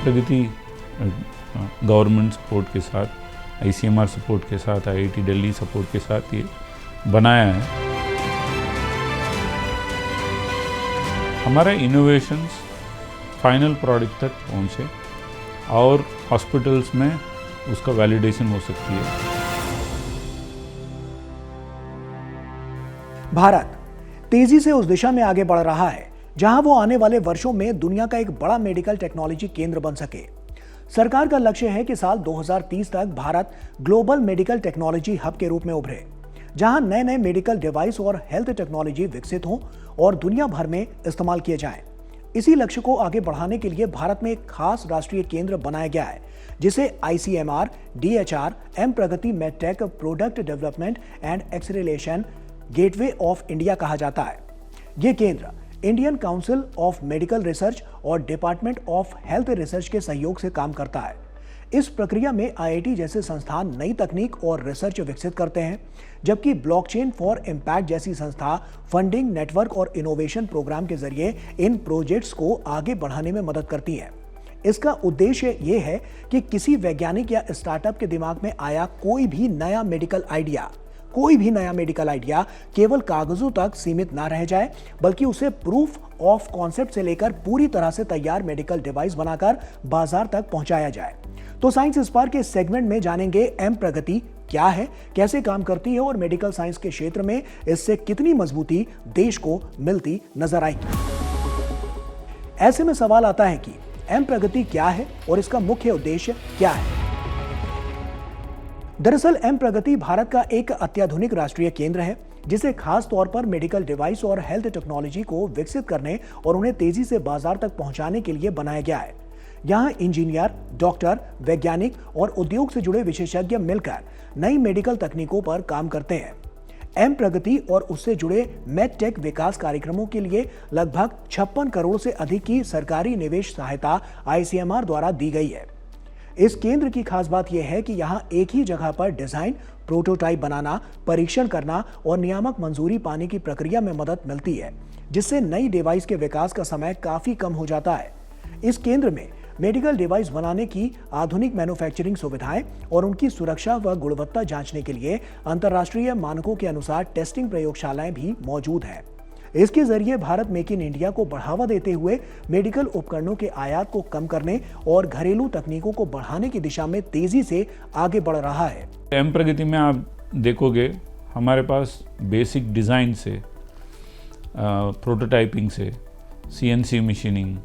प्रगति government support के साथ, ICMR support के साथ, IIT दिल्ली सपोर्ट के साथ ये बनाया है। हमारा इनोवेशंस फाइनल प्रोडक्ट तक पहुँचे और हॉस्पिटल्स में उसका वैलिडेशन हो सकती है। भारत तेजी से उस दिशा में आगे बढ़ रहा है जहां वो आने वाले वर्षों में दुनिया का एक बड़ा मेडिकल टेक्नोलॉजी केंद्र बन सके। सरकार का लक्ष्य है कि साल 2030 तक Bharat global medical technology hub के रूप में उभरे, जहां नए नए मेडिकल डिवाइस और हेल्थ टेक्नोलॉजी विकसित हों और दुनिया भर में इस्तेमाल किए जाएं। इसी लक्ष्य को आगे बढ़ाने के लिए भारत में एक खास राष्ट्रीय केंद्र बनाया गया है, जिसे ICMR, DHR, M Pragati medtech product development and acceleration gateway of India कहा जाता है। ये केंद्र Indian council of medical research और डिपार्टमेंट ऑफ हेल्थ रिसर्च के सहयोग से काम करता है। इस प्रक्रिया में IIT जैसे संस्थान नई तकनीक और रिसर्च विकसित करते हैं, जबकि ब्लॉकचेन फॉर इम्पैक्ट जैसी संस्था फंडिंग, नेटवर्क और इनोवेशन प्रोग्राम के जरिए इन प्रोजेक्ट्स को आगे बढ़ाने में मदद करती है। इसका उद्देश्य ये है कि किसी वैज्ञानिक या स्टार्टअप के दिमाग में आया कोई भी नया मेडिकल आइडिया केवल कागजों तक सीमित ना रह जाए, बल्कि उसे प्रूफ ऑफ कॉन्सेप्ट से लेकर पूरी तरह से तैयार मेडिकल डिवाइस बनाकर बाजार तक पहुंचाया जाए। तो साइंस स्पार्क के सेगमेंट में जानेंगे एम प्रगति क्या है, कैसे काम करती है और मेडिकल साइंस के क्षेत्र में इससे कितनी मजबूती देश को मिलती नजर आएगी। ऐसे में सवाल आता है कि एम प्रगति क्या है और इसका मुख्य उद्देश्य क्या है। दरअसल एम प्रगति भारत का एक अत्याधुनिक राष्ट्रीय केंद्र है, जिसे खास तौर पर मेडिकल डिवाइस और हेल्थ टेक्नोलॉजी को विकसित करने और उन्हें तेजी से बाजार तक पहुंचाने के लिए बनाया गया है। यहाँ इंजीनियर, डॉक्टर, वैज्ञानिक और उद्योग से जुड़े विशेषज्ञ मिलकर नई मेडिकल तकनीकों पर काम करते हैं। एम प्रगति और उससे जुड़े मेडटेक विकास कार्यक्रमों के लिए लगभग 56 करोड़ से अधिक की सरकारी निवेश सहायता ICMR द्वारा दी गई है। इस केंद्र की खास बात यह है कि यहाँ एक ही जगह पर डिजाइन, प्रोटोटाइप बनाना, परीक्षण करना और नियामक मंजूरी पाने की प्रक्रिया में मदद मिलती है, जिससे नई डिवाइस के विकास का समय काफी कम हो जाता है। इस केंद्र में मेडिकल डिवाइस बनाने की आधुनिक मैन्युफैक्चरिंग सुविधाएं और उनकी सुरक्षा व गुणवत्ता जांचने के लिए अंतर्राष्ट्रीय मानकों के अनुसार टेस्टिंग प्रयोगशालाएं भी मौजूद हैं। इसके जरिए भारत मेक इन इंडिया को बढ़ावा देते हुए मेडिकल उपकरणों के आयात को कम करने और घरेलू तकनीकों को बढ़ाने की दिशा में तेजी से आगे बढ़ रहा है। एम प्रगति में आप देखोगे हमारे पास बेसिक डिज़ाइन से, प्रोटोटाइपिंग से, CNC machining,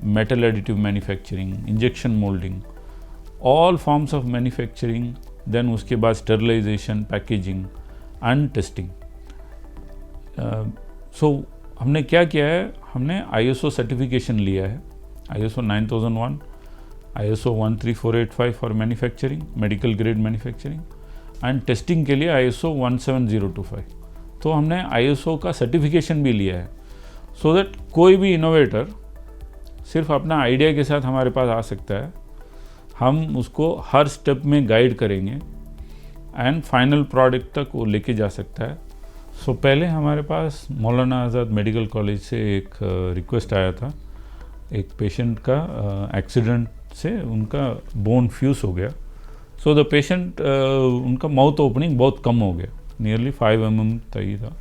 metal additive manufacturing, injection moulding, all forms of manufacturing, then उसके बाद sterilisation, packaging and testing. So हमने क्या किया है, हमने ISO सर्टिफिकेशन लिया है, ISO 9001, ISO 13485 for manufacturing, medical grade manufacturing and testing के लिए ISO 17025। तो हमने ISO का सर्टिफिकेशन भी लिया है, सो दैट कोई भी इनोवेटर सिर्फ अपना आइडिया के साथ हमारे पास आ सकता है। हम उसको हर स्टेप में गाइड करेंगे एंड फाइनल प्रोडक्ट तक वो लेके जा सकता है। सो पहले हमारे पास मौलाना आज़ाद मेडिकल कॉलेज से एक रिक्वेस्ट आया था, एक पेशेंट का एक्सीडेंट से उनका बोन फ्यूज हो गया। सो द पेशेंट उनका माउथ ओपनिंग बहुत कम हो गया, नियरली 5 mm तक ही था।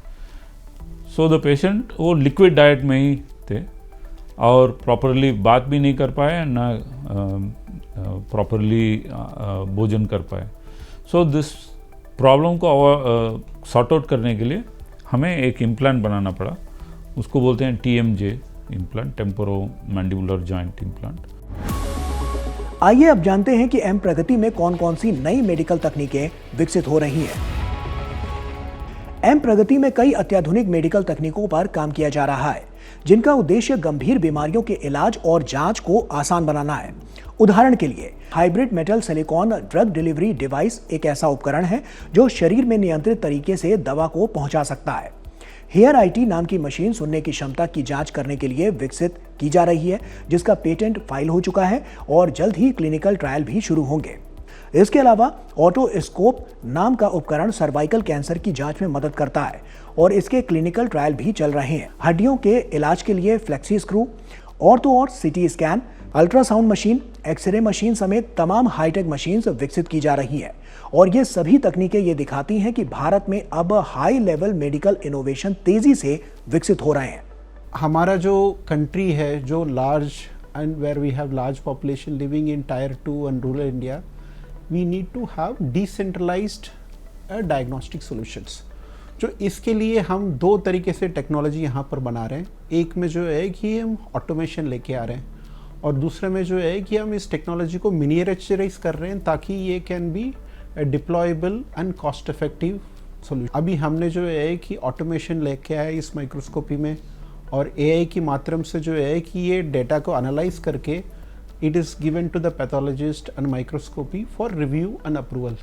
सो द पेशेंट वो लिक्विड डाइट में ही थे और प्रॉपरली बात भी नहीं कर पाए, ना प्रॉपरली भोजन कर पाए। सो दिस प्रॉब्लम को सॉर्ट आउट करने के लिए हमें एक इम्प्लांट बनाना पड़ा, उसको बोलते हैं TMJ implant, temporo mandibular joint implant. आइए अब जानते हैं कि एम प्रगति में कौन कौन सी नई मेडिकल तकनीकें विकसित हो रही हैं। एम प्रगति में कई अत्याधुनिक मेडिकल तकनीकों पर काम किया जा रहा है, जिनका उद्देश्य गंभीर बीमारियों के इलाज और जांच को आसान बनाना है। उदाहरण के लिए hybrid metal silicon drug delivery device एक ऐसा उपकरण है जो शरीर में नियंत्रित तरीके से दवा को पहुंचा सकता है। हेयर IT नाम की मशीन सुनने की क्षमता की जांच करने के लिए विकसित की जा रही है, जिसका पेटेंट फाइल हो चुका है और जल्द ही क्लिनिकल ट्रायल भी शुरू होंगे। इसके अलावा ऑटोस्कोप नाम का उपकरण सर्वाइकल कैंसर की जांच में मदद करता है और इसके क्लिनिकल ट्रायल भी चल रहे हैं। हड्डियों के इलाज के लिए फ्लेक्सी स्क्रू, ऑर्थो और CT scan, ultrasound machine, x ray machine समेत तमाम हाईटेक मशीन्स विकसित की जा रही हैं और ये सभी तकनीकें ये दिखाती हैं कि भारत में अब हाई लेवल मेडिकल इनोवेशन तेजी से विकसित हो रहे हैं। हमारा जो कंट्री है, जो large and where we have large population living in tier 2 and rural India, we need to have decentralised diagnostic solutions. जो इसके लिए हम दो तरीके से टेक्नोलॉजी यहाँ पर बना रहे हैं। एक में जो है कि हम ऑटोमेशन लेके आ रहे हैं और दूसरे में जो है कि हम इस टेक्नोलॉजी को मिनिएचराइज कर रहे हैं ताकि ये can be deployable and cost effective solution. अभी हमने जो है कि ऑटोमेशन लेके आए इस माइक्रोस्कोपी में और एआई के माध्यम से जो है कि ये डेटा को एनालाइज करके it is given to the pathologist and microscopy for review and approval.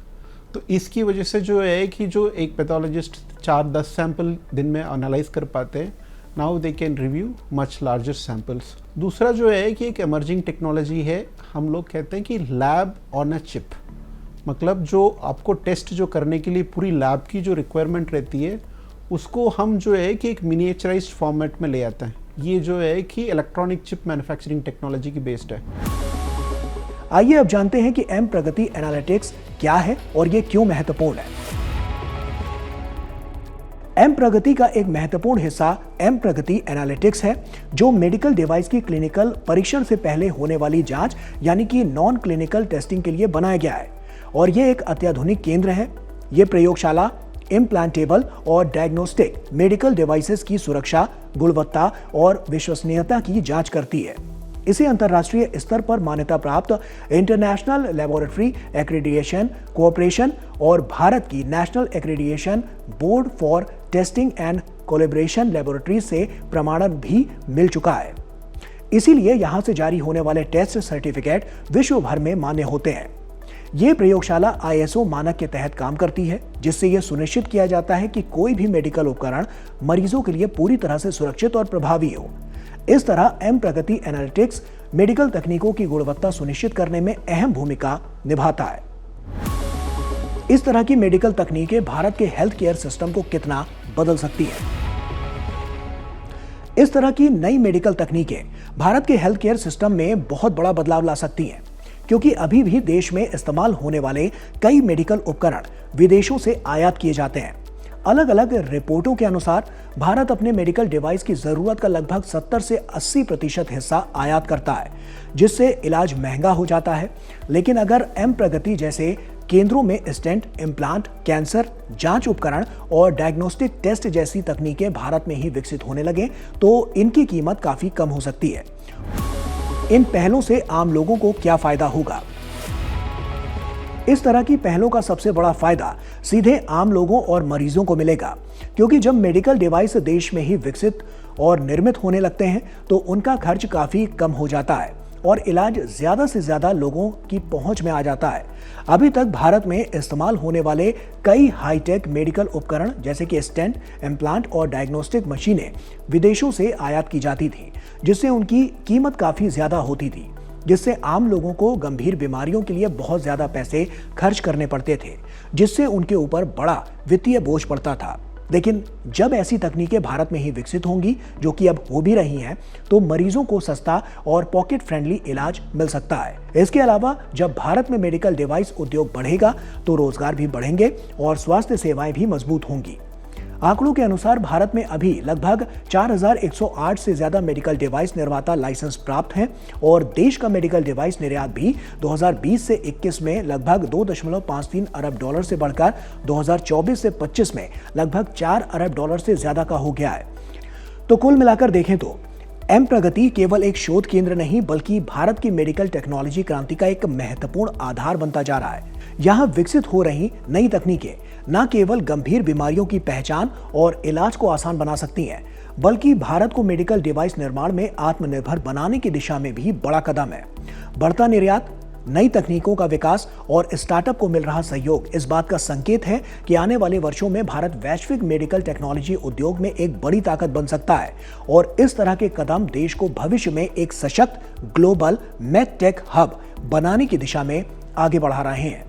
तो इसकी वजह से जो है कि जो एक पैथोलॉजिस्ट 4-10 सैंपल दिन में एनालाइज कर पाते हैं, now they can review much larger samples. दूसरा जो है कि एक इमर्जिंग टेक्नोलॉजी है, हम लोग कहते हैं कि लैब ऑन अ चिप। मतलब जो आपको टेस्ट जो करने के लिए पूरी लैब की जो रिक्वायरमेंट रहती है उसको हम जो है कि एक मिनिएचराइज्ड फॉर्मेट में ले आते हैं। ये जो है कि इलेक्ट्रॉनिक चिप मैन्युफैक्चरिंग टेक्नोलॉजी की बेस्ड है। आइए अब जानते हैं कि एम प्रगति एनालिटिक्स क्या है और ये क्यों महत्वपूर्ण है। एम प्रगति का एक महत्वपूर्ण हिस्सा एम प्रगति एनालिटिक्स है, जो मेडिकल डिवाइस की क्लिनिकल परीक्षण से पहले होने वाली जांच यानी कि नॉन क्लिनिकल टेस्टिंग के लिए बनाया गया है और ये एक अत्याधुनिक केंद्र है। ये प्रयोगशाला इम्प्लांटेबल और डायग्नोस्टिक मेडिकल डिवाइसेस की सुरक्षा, गुणवत्ता और विश्वसनीयता की जांच करती है। इसे अंतर्राष्ट्रीय स्तर पर मान्यता प्राप्त इंटरनेशनल लेबोरेटरी एक्रेडिटेशन कोऑपरेशन और भारत की national accreditation board for testing and collaboration laboratory से प्रमाणन भी मिल चुका है। इसीलिए यहां से जारी होने वाले टेस्ट सर्टिफिकेट विश्व भर में मान्य होते हैं। ये प्रयोगशाला ISO मानक के तहत काम करती है, जिससे यह सुनिश्चित किया जाता है कि कोई भी मेडिकल उपकरण मरीजों के लिए पूरी तरह से सुरक्षित और प्रभावी हो। इस तरह एम प्रगति एनालिटिक्स मेडिकल तकनीकों की गुणवत्ता सुनिश्चित करने में अहम भूमिका निभाता है। इस तरह की मेडिकल तकनीकें भारत के हेल्थ केयर सिस्टम को कितना बदल सकती है। इस तरह की नई मेडिकल तकनीकें भारत के हेल्थ केयर सिस्टम में बहुत बड़ा बदलाव ला सकती हैं, क्योंकि अभी भी देश में इस्तेमाल होने वाले कई मेडिकल उपकरण विदेशों से आयात किए जाते हैं। अलग अलग रिपोर्टों के अनुसार भारत अपने मेडिकल डिवाइस की जरूरत का लगभग 70 से 80% हिस्सा आयात करता है, जिससे इलाज महंगा हो जाता है। लेकिन अगर एम प्रगति जैसे केंद्रों में स्टेंट, इम्प्लांट, कैंसर जांच उपकरण और डायग्नोस्टिक टेस्ट जैसी तकनीकें भारत में ही विकसित होने लगे तो इनकी कीमत काफी कम हो सकती है। इन पहलों से आम लोगों को क्या फायदा होगा? इस तरह की पहलों का सबसे बड़ा फायदा सीधे आम लोगों और मरीजों को मिलेगा, क्योंकि जब मेडिकल डिवाइस देश में ही विकसित और निर्मित होने लगते हैं तो उनका खर्च काफी कम हो जाता है और इलाज ज्यादा से ज्यादा लोगों की पहुंच में आ जाता है। अभी तक भारत में इस्तेमाल होने वाले कई हाईटेक मेडिकल उपकरण जैसे कि स्टेंट, इम्प्लांट और डायग्नोस्टिक मशीनें विदेशों से आयात की जाती थी, जिससे उनकी कीमत काफी ज्यादा होती थी, जिससे आम लोगों को गंभीर बीमारियों के लिए बहुत ज्यादा पैसे खर्च करने पड़ते थे, जिससे उनके ऊपर बड़ा वित्तीय बोझ पड़ता था। लेकिन जब ऐसी तकनीकें भारत में ही विकसित होंगी, जो कि अब हो भी रही हैं, तो मरीजों को सस्ता और पॉकेट फ्रेंडली इलाज मिल सकता है। इसके अलावा जब भारत में मेडिकल डिवाइस उद्योग बढ़ेगा तो रोजगार भी बढ़ेंगे और स्वास्थ्य सेवाएं भी मजबूत होंगी। आंकड़ों के अनुसार भारत में अभी लगभग 4108 से ज्यादा मेडिकल डिवाइस निर्माता लाइसेंस प्राप्त हैं और देश का मेडिकल डिवाइस निर्यात भी 2020 से 21 में लगभग 2.53 अरब डॉलर से बढ़कर 2024 से 25 में लगभग 4 अरब डॉलर से ज्यादा का हो गया है। तो कुल मिलाकर देखें तो एम प्रगति केवल एक शोध केंद्र नहीं, बल्कि भारत की मेडिकल टेक्नोलॉजी क्रांति का एक महत्वपूर्ण आधार बनता जा रहा है। यहाँ विकसित हो रही नई तकनीकें न केवल गंभीर बीमारियों की पहचान और इलाज को आसान बना सकती हैं, बल्कि भारत को मेडिकल डिवाइस निर्माण में आत्मनिर्भर बनाने की दिशा में भी बड़ा कदम है। बढ़ता निर्यात, नई तकनीकों का विकास और स्टार्टअप को मिल रहा सहयोग इस बात का संकेत है कि आने वाले वर्षों में भारत वैश्विक मेडिकल टेक्नोलॉजी उद्योग में एक बड़ी ताकत बन सकता है और इस तरह के कदम देश को भविष्य में एक सशक्त ग्लोबल मेडटेक हब बनाने की दिशा में आगे बढ़ा रहे हैं।